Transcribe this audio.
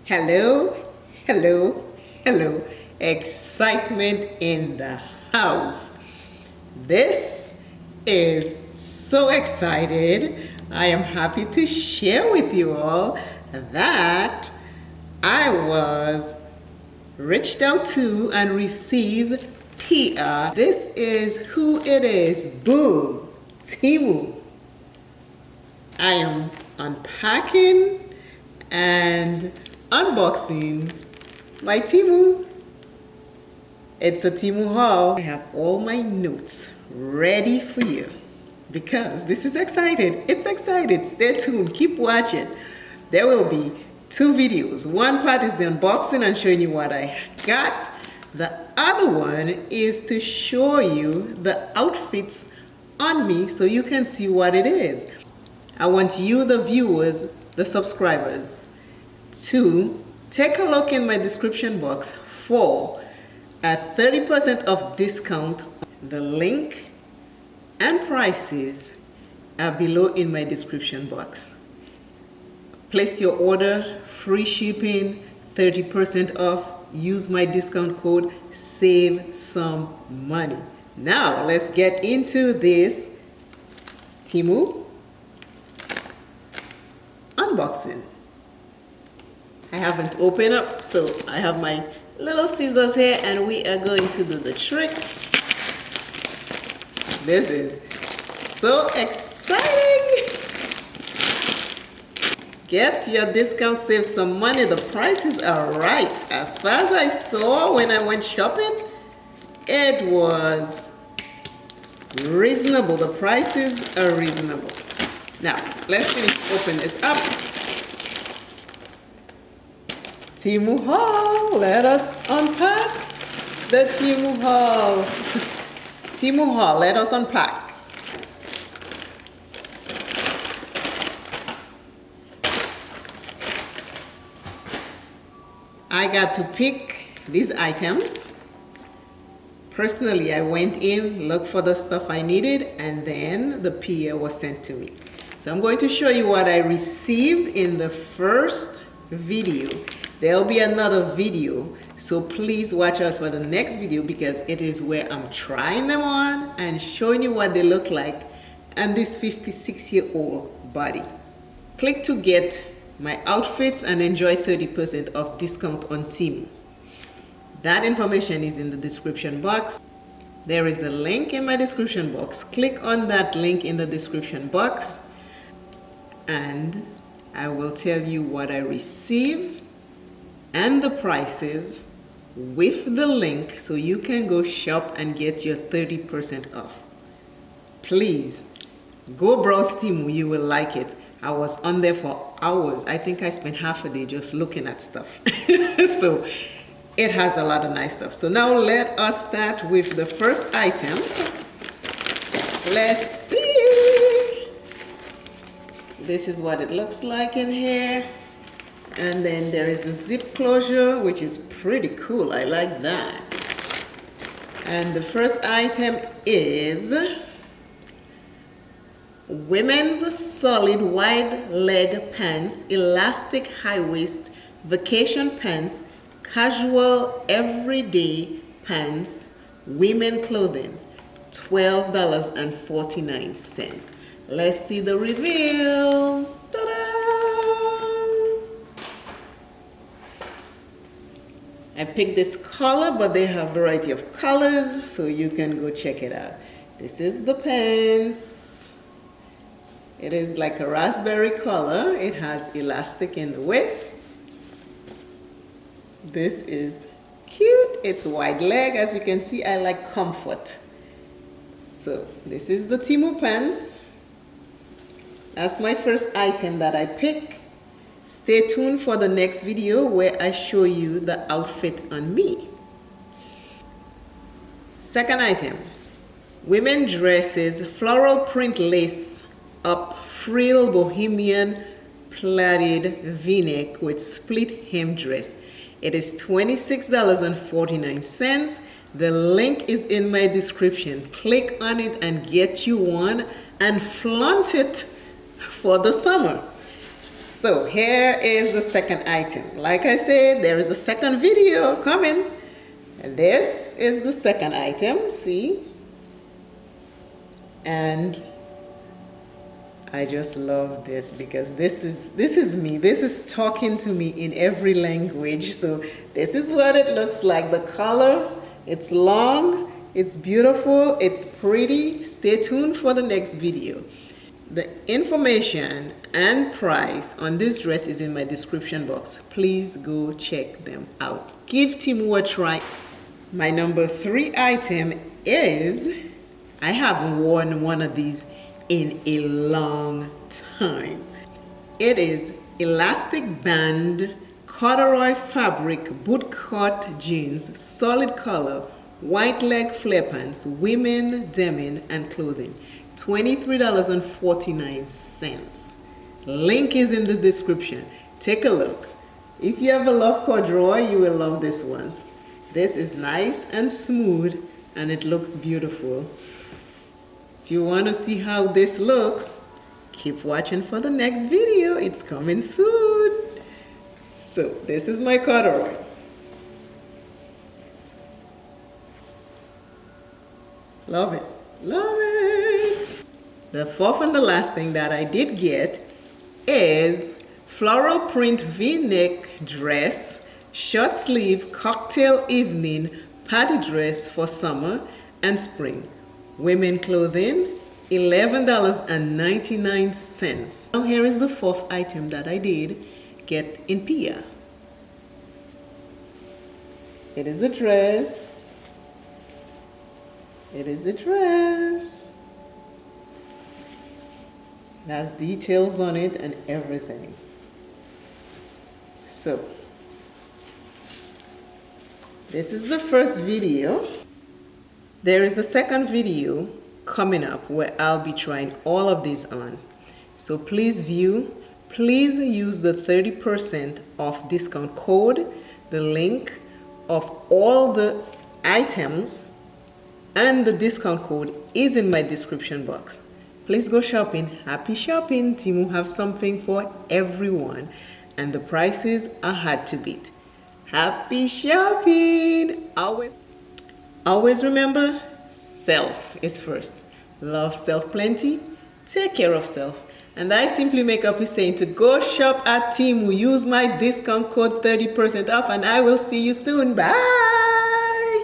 Hello, hello, hello. Excitement in the house. This is so excited. I am happy to share with you all that I was reached out to and received PR. This is who it is. Boom. Temu. I am unpacking and unboxing my Temu. It's a Temu haul. I have all my notes ready for you because this is exciting. It's exciting. Stay tuned. Keep watching. There will be two videos. One part is the unboxing and showing you what I got. The other one is to show you the outfits on me so you can see what it is. I want you, the viewers, the subscribers, to take a look in my description box for a 30% off discount. The link and prices are below in my description box. Place your order, free shipping, 30% off. Use my discount code, save some money. Now let's get into this Temu unboxing. I haven't opened up, so I have my little scissors here and we are going to do the trick. This is so exciting. Get your discount, save some money. The prices are right. As far as I saw when I went shopping, it was reasonable. The prices are reasonable. Now, let's finish open this up. Temu haul. Let us unpack the Temu haul. Temu haul. Let us unpack. I got to pick these items. Personally, I went in, looked for the stuff I needed, and then the PO was sent to me. So I'm going to show you what I received in the first video. There'll be another video, so please watch out for the next video because it is where I'm trying them on and showing you what they look like and this 56-year-old body. Click to get my outfits and enjoy 30% off discount on Temu. That information is in the description box. There is a link in my description box. Click on that link in the description box and I will tell you what I received and the prices with the link so you can go shop and get your 30% off. Please go browse Temu, you will like it. I was on there for hours. I think I spent half a day just looking at stuff. So it has a lot of nice stuff. So now let us start with the first item. Let's see. This is what it looks like in here. And then there is a zip closure, which is pretty cool. I like that. And the first item is women's solid wide leg pants, elastic high waist, vacation pants, casual everyday pants, women clothing, $12.49. Let's see the reveal. Ta-da! I picked this color, but they have a variety of colors, so you can go check it out. This is the pants. It is like a raspberry color. It has elastic in the waist. This is cute. It's wide leg. As you can see, I like comfort. So this is the Temu pants. That's my first item that I picked. Stay tuned for the next video where I show you the outfit on me. Second item, women dresses, floral print lace up frill Bohemian pleated v-neck with split hem dress. It is $26.49. The link is in my description. Click on it and get you one and flaunt it for the summer. So here is the second item. Like I said, there is a second video coming. And this is the second item, see? And I just love this because this is me. This is talking to me in every language. So this is what it looks like. The color, it's long, it's beautiful, it's pretty. Stay tuned for the next video. The information and price on this dress is in my description box. Please go check them out. Give Temu a try. My number 3 item is, I haven't worn one of these in a long time. It is elastic band corduroy fabric bootcut jeans, solid color, white leg flare pants, women denim and clothing. $23.49. Link is in the description. Take a look. If you ever love corduroy, you will love this one. This is nice and smooth and it looks beautiful. If you want to see how this looks, keep watching for the next video. It's coming soon. So this is my corduroy. Love it. Love it. The fourth and the last thing that I did get is floral print V-neck dress, short sleeve cocktail evening party dress for summer and spring. Women clothing, $11.99. Now here is the fourth item that I did get in Pia. It is a dress. It is a dress. It has details on it and everything. So, this is the first video. There is a second video coming up where I'll be trying all of these on. So please view, please use the 30% off discount code. The link of all the items and the discount code is in my description box. Please go shopping. Happy shopping. Temu have something for everyone and the prices are hard to beat. Happy shopping. Always remember, self is first. Love self plenty, take care of self. And I simply make up is saying to go shop at Temu. Use my discount code 30% off and I will see you soon. Bye.